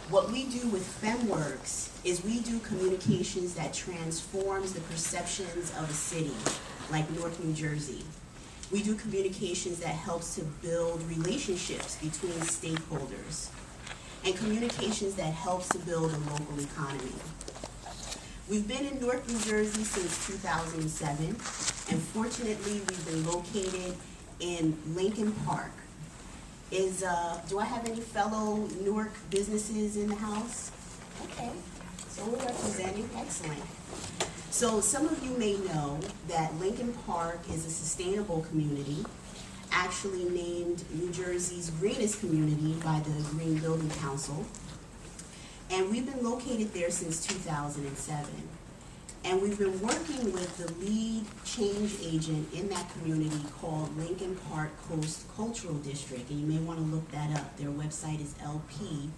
What we do with FEMWORKS is we do communications that transforms the perceptions of a city, like Newark, New Jersey. We do communications that helps to build relationships between stakeholders, and communications that helps to build a local economy. We've been in Newark, New Jersey since 2007, and fortunately we've been located in Lincoln Park. Do I have any fellow Newark businesses in the house? Okay, so we're representing, excellent. So some of you may know that Lincoln Park is a sustainable community, actually named New Jersey's greenest community by the Green Building Council. And we've been located there since 2007. And we've been working with the lead change agent in that community called Lincoln Park Coast Cultural District. And you may want to look that up. Their website is lpccd.org.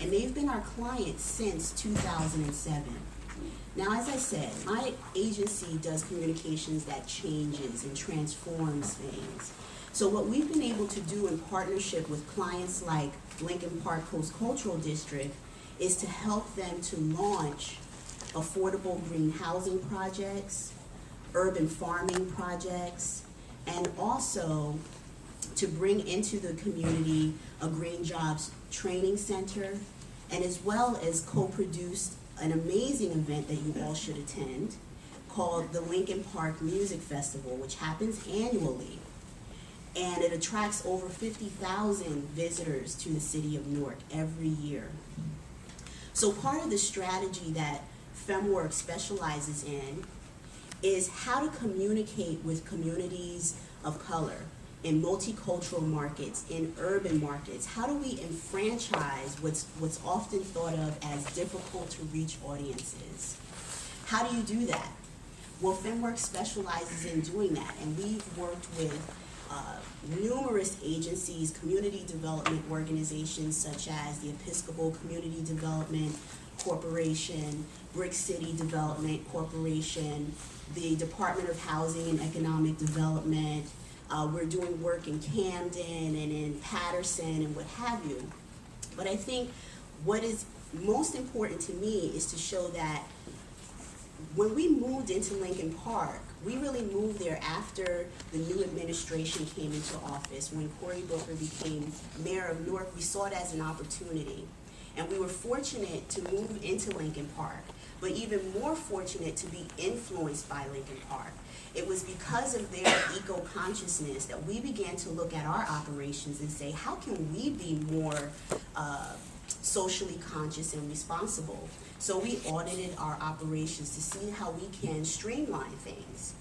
And they've been our client since 2007. Now, as I said, my agency does communications that changes and transforms things. So what we've been able to do in partnership with clients like Lincoln Park Coast Cultural District is to help them to launch affordable green housing projects, urban farming projects, and also to bring into the community a green jobs training center, and as well as co-produced an amazing event that you all should attend called the Lincoln Park Music Festival, which happens annually. And it attracts over 50,000 visitors to the city of Newark every year. So part of the strategy that FEMWORKS specializes in is how to communicate with communities of color in multicultural markets, in urban markets. How do we enfranchise what's often thought of as difficult to reach audiences? How do you do that? Well, FEMWORKS specializes in doing that, and we've worked with numerous agencies, community development organizations such as the Episcopal Community Development Corporation, Brick City Development Corporation, the Department of Housing and Economic Development. We're doing work in Camden and in Patterson and what have you. But I think what is most important to me is to show that when we moved into Lincoln Park, we really moved there after the new administration came into office. When Cory Booker became mayor of Newark, we saw it as an opportunity. And we were fortunate to move into Lincoln Park, but even more fortunate to be influenced by Lincoln Park. It was because of their eco-consciousness that we began to look at our operations and say, how can we be more socially conscious and responsible? So we audited our operations to see how we can streamline things.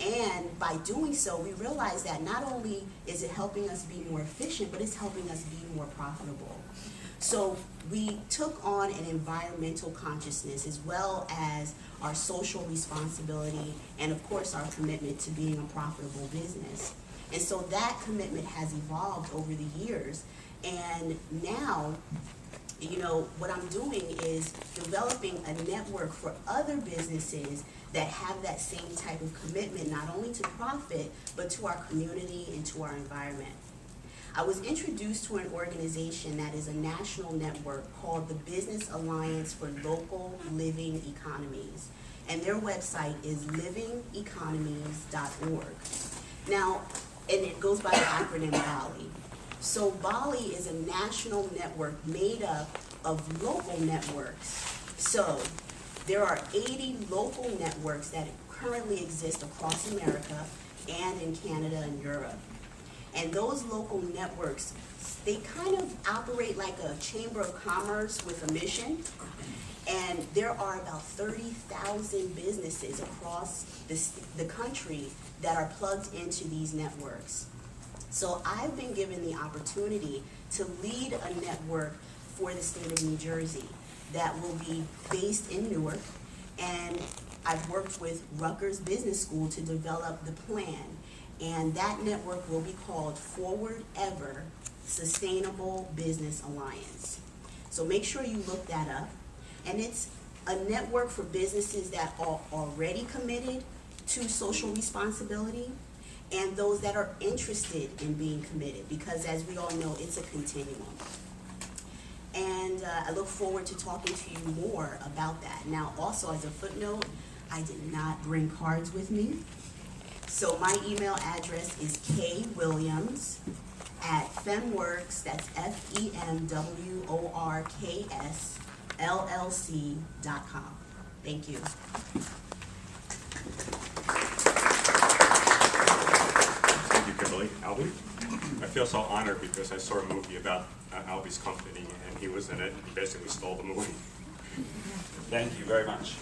And by doing so, we realized that not only is it helping us be more efficient, but it's helping us be more profitable. So we took on an environmental consciousness as well as our social responsibility and of course our commitment to being a profitable business. And so that commitment has evolved over the years. And now, you know, what I'm doing is developing a network for other businesses that have that same type of commitment, not only to profit, but to our community and to our environment. I was introduced to an organization that is a national network called the Business Alliance for Local Living Economies. And their website is livingeconomies.org. Now, and it goes by the acronym BALI. So BALI is a national network made up of local networks. So there are 80 local networks that currently exist across America and in Canada and Europe. And those local networks, they kind of operate like a chamber of commerce with a mission. And there are about 30,000 businesses across the country that are plugged into these networks. So I've been given the opportunity to lead a network for the state of New Jersey that will be based in Newark. And I've worked with Rutgers Business School to develop the plan. And that network will be called Forward Ever Sustainable Business Alliance. So make sure you look that up. And it's a network for businesses that are already committed to social responsibility and those that are interested in being committed, because as we all know, it's a continuum. And I look forward to talking to you more about that. Now, also as a footnote, I did not bring cards with me. So my email address is kwilliams@FEMWORKS, that's FEMWORKS, LLC.com. Thank you. Thank you, Kimberlee. Albe? I feel so honored because I saw a movie about Albe's company, and he was in it, and he basically stole the movie. Thank you very much.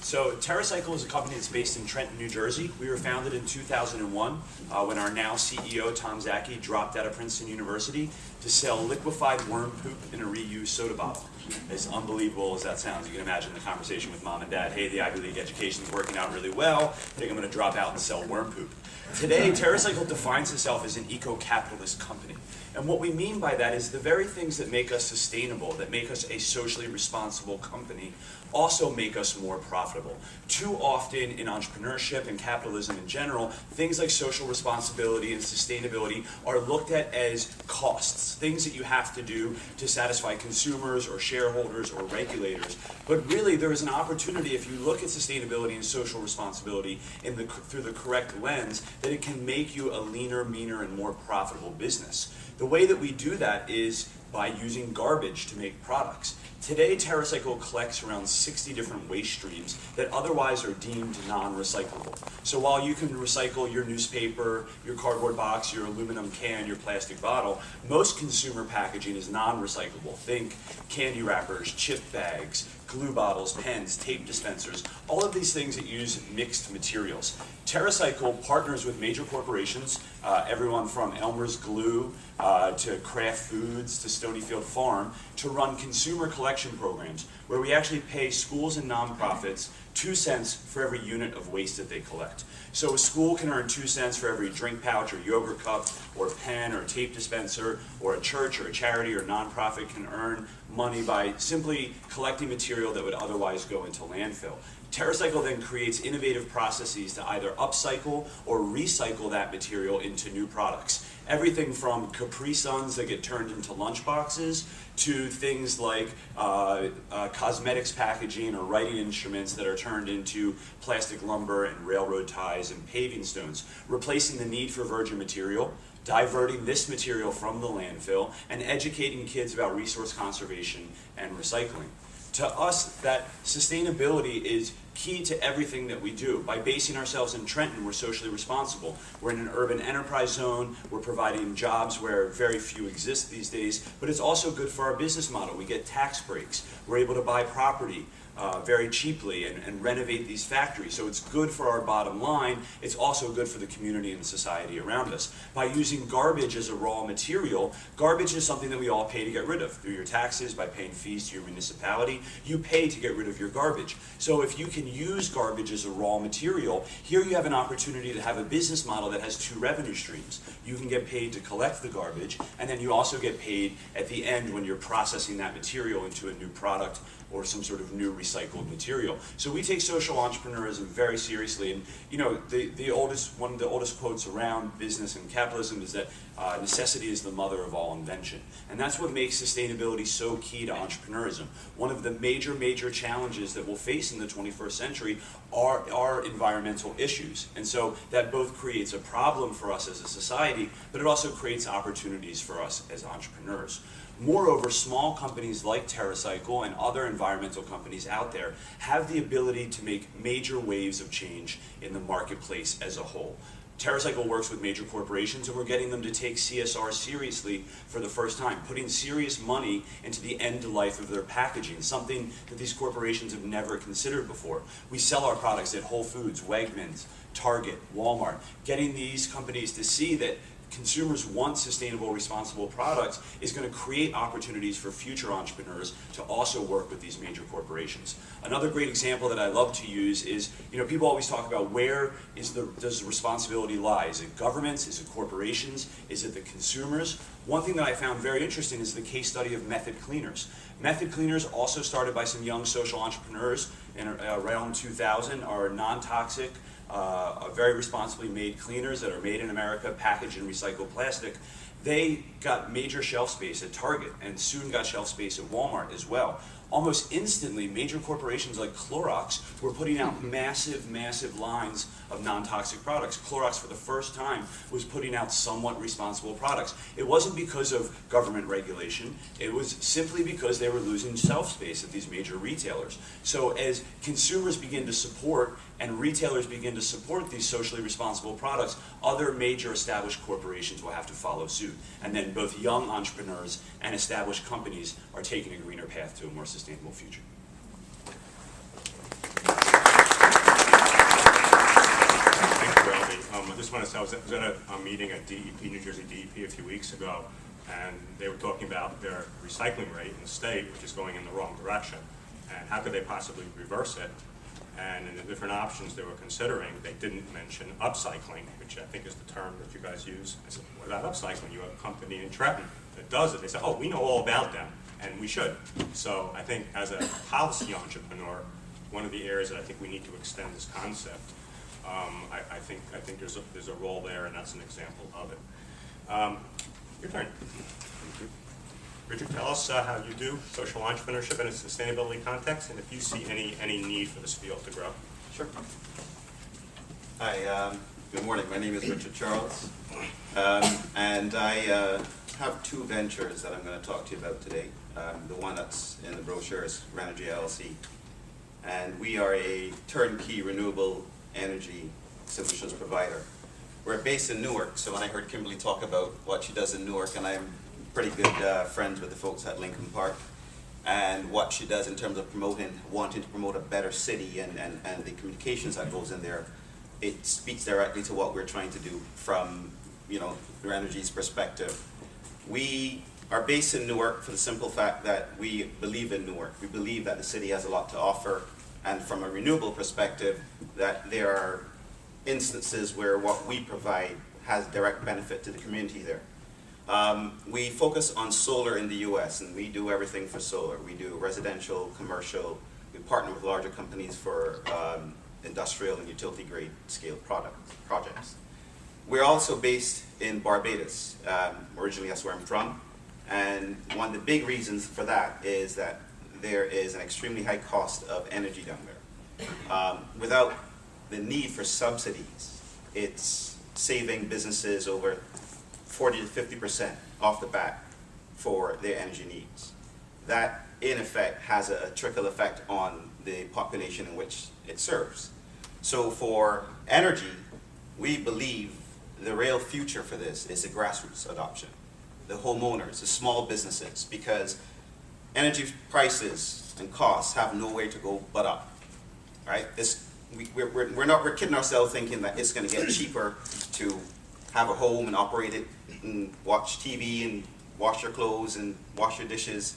So TerraCycle is a company that's based in Trenton, New Jersey. We were founded in 2001 when our now CEO, Tom Zakes, dropped out of Princeton University to sell liquefied worm poop in a reused soda bottle. As unbelievable as that sounds, you can imagine the conversation with mom and dad. Hey, the Ivy League education is working out really well. I think I'm going to drop out and sell worm poop. Today, TerraCycle defines itself as an eco-capitalist company. And what we mean by that is the very things that make us sustainable, that make us a socially responsible company, also make us more profitable. Too often in entrepreneurship and capitalism in general, things like social responsibility and sustainability are looked at as costs, things that you have to do to satisfy consumers or shareholders or regulators. But really there is an opportunity, if you look at sustainability and social responsibility through the correct lens, that it can make you a leaner, meaner, and more profitable business. The way that we do that is by using garbage to make products. Today, TerraCycle collects around 60 different waste streams that otherwise are deemed non-recyclable. So while you can recycle your newspaper, your cardboard box, your aluminum can, your plastic bottle, most consumer packaging is non-recyclable. Think candy wrappers, chip bags, glue bottles, pens, tape dispensers, all of these things that use mixed materials. TerraCycle partners with major corporations, everyone from Elmer's Glue to Kraft Foods to Stonyfield Farm, to run consumer collection programs where we actually pay schools and nonprofits 2 cents for every unit of waste that they collect. So a school can earn 2 cents for every drink pouch or yogurt cup or pen or tape dispenser, or a church or a charity or nonprofit can earn money by simply collecting material that would otherwise go into landfill. TerraCycle then creates innovative processes to either upcycle or recycle that material into new products. Everything from Capri Suns that get turned into lunch boxes to things like cosmetics packaging or writing instruments that are turned into plastic lumber and railroad ties and paving stones, replacing the need for virgin material, diverting this material from the landfill, and educating kids about resource conservation and recycling. To us, that sustainability is key to everything that we do. By basing ourselves in Trenton, we're socially responsible. We're in an urban enterprise zone. We're providing jobs where very few exist these days, but it's also good for our business model. We get tax breaks. We're able to buy property very cheaply and renovate these factories. So it's good for our bottom line. It's also good for the community and society around us. By using garbage as a raw material, garbage is something that we all pay to get rid of. Through your taxes, by paying fees to your municipality, you pay to get rid of your garbage. So if you can use garbage as a raw material, here you have an opportunity to have a business model that has 2 revenue streams. You can get paid to collect the garbage, and then you also get paid at the end when you're processing that material into a new product or some sort of new recycled material. So we take social entrepreneurism very seriously, and one of the oldest quotes around business and capitalism is that necessity is the mother of all invention. And that's what makes sustainability so key to entrepreneurism. One of the major challenges that we'll face in the 21st century are environmental issues. And so that both creates a problem for us as a society, but it also creates opportunities for us as entrepreneurs. Moreover, small companies like TerraCycle and other environmental companies out there have the ability to make major waves of change in the marketplace as a whole. TerraCycle works with major corporations, and we're getting them to take CSR seriously for the first time, putting serious money into the end life of their packaging, something that these corporations have never considered before. We sell our products at Whole Foods, Wegmans, Target, Walmart, getting these companies to see that consumers want sustainable, responsible products is going to create opportunities for future entrepreneurs to also work with these major corporations. Another great example that I love to use is, people always talk about where does the responsibility lie? Is it governments? Is it corporations? Is it the consumers? One thing that I found very interesting is the case study of method cleaners. Method cleaners, also started by some young social entrepreneurs in around 2000, are non-toxic, very responsibly made cleaners that are made in America, packaged in recycled plastic. They got major shelf space at Target and soon got shelf space at Walmart as well. Almost instantly, major corporations like Clorox were putting out massive, massive lines of non-toxic products. Clorox, for the first time, was putting out somewhat responsible products. It wasn't because of government regulation. It was simply because they were losing shelf space at these major retailers. So as consumers begin to support and retailers begin to support these socially responsible products, other major established corporations will have to follow suit. And then both young entrepreneurs and established companies are taking a greener path to a more sustainable future. Thank you, Albe. I just want to say I was at a meeting at DEP, New Jersey DEP, a few weeks ago, and they were talking about their recycling rate in the state, which is going in the wrong direction, and how could they possibly reverse it? And in the different options they were considering, they didn't mention upcycling, which I think is the term that you guys use. I said, what about upcycling? You have a company in Trenton that does it. They said, oh, we know all about them, and we should. So I think as a policy entrepreneur, one of the areas that I think we need to extend this concept, I think there's a role there, and that's an example of it. Your turn. Thank you. Richard, tell us how you do social entrepreneurship in a sustainability context, and if you see any need for this field to grow. Sure. Hi, good morning. My name is Richard Charles, and I have two ventures that I'm going to talk to you about today. The one that's in the brochure is Rennergy LLC, and we are a turnkey renewable energy solutions provider. We're based in Newark, so when I heard Kimberlee talk about what she does in Newark, and I'm pretty good friends with the folks at Lincoln Park, and what she does in terms of wanting to promote a better city and the communications that goes in there, it speaks directly to what we're trying to do from, Rennergy's perspective. We are based in Newark for the simple fact that we believe in Newark. We believe that the city has a lot to offer, and from a renewable perspective, that there are instances where what we provide has direct benefit to the community there. We focus on solar in the U.S., and we do everything for solar. We do residential, commercial. We partner with larger companies for industrial and utility grade scale projects. We're also based in Barbados. Originally, that's where I'm from. And one of the big reasons for that is that there is an extremely high cost of energy down there. Without the need for subsidies, it's saving businesses over 40 to 50% off the bat for their energy needs. That, in effect, has a trickle effect on the population in which it serves. So for energy, we believe the real future for this is the grassroots adoption, the homeowners, the small businesses, because energy prices and costs have nowhere to go but up, right? We're kidding ourselves thinking that it's going to get cheaper to have a home and operate it and watch TV and wash your clothes and wash your dishes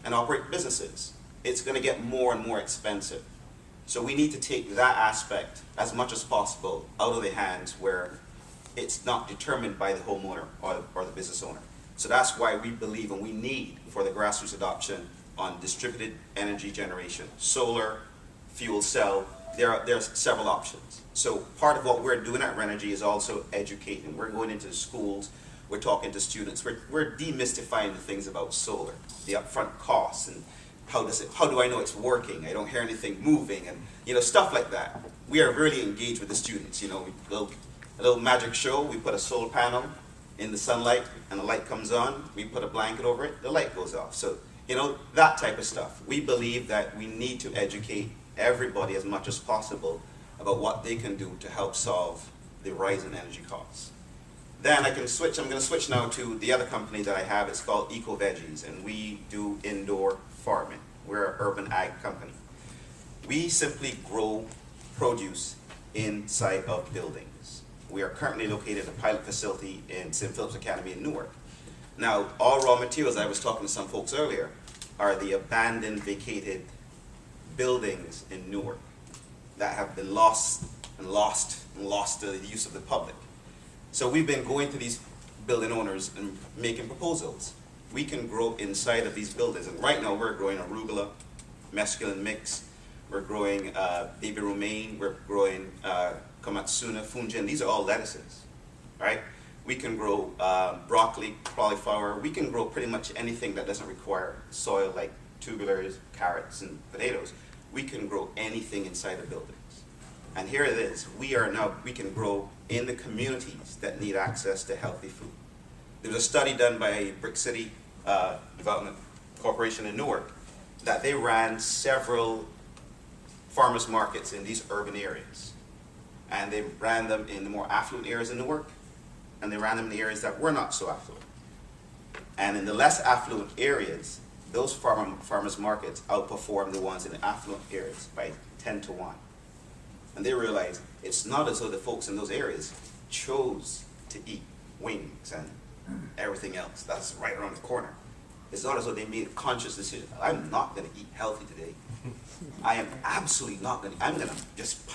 and operate businesses. It's going to get more and more expensive. So we need to take that aspect as much as possible out of the hands where it's not determined by the homeowner or the business owner. So that's why we believe and we need for the grassroots adoption on distributed energy generation, solar, fuel cell. There are several options. So part of what we're doing at Rennergy is also educating. We're going into schools, we're talking to students, we're demystifying the things about solar, the upfront costs, and how do I know it's working? I don't hear anything moving, and stuff like that. We are really engaged with the students. A little magic show. We put a solar panel in the sunlight, and the light comes on. We put a blanket over it, the light goes off. So that type of stuff. We believe that we need to educate everybody as much as possible about what they can do to help solve the rise in energy costs. Then I'm going to switch now to the other company that I have. It's called Eco Veggies, and we do indoor farming. We're an urban ag company. We simply grow produce inside of buildings. We are currently located at a pilot facility in St. Philip's Academy in Newark. Now, all raw materials, I was talking to some folks earlier, are the abandoned, vacated buildings in Newark that have been lost to the use of the public. So we've been going to these building owners and making proposals. We can grow inside of these buildings, and right now we're growing arugula, mescaline mix, we're growing baby romaine, we're growing komatsuna, funjan, these are all lettuces, right? We can grow broccoli, cauliflower. We can grow pretty much anything that doesn't require soil, like tubulars, carrots, and potatoes. We can grow anything inside the buildings. And here it is. We can grow in the communities that need access to healthy food. There was a study done by Brick City Development Corporation in Newark that they ran several farmers markets in these urban areas. And they ran them in the more affluent areas in Newark, and they ran them in the areas that were not so affluent. And in the less affluent areas, those farmers markets outperformed the ones in the affluent areas by 10 to 1. And they realized it's not as though the folks in those areas chose to eat wings and everything else that's right around the corner. It's not as though they made a conscious decision. I'm not going to eat healthy today. I am absolutely not going to. I'm going to just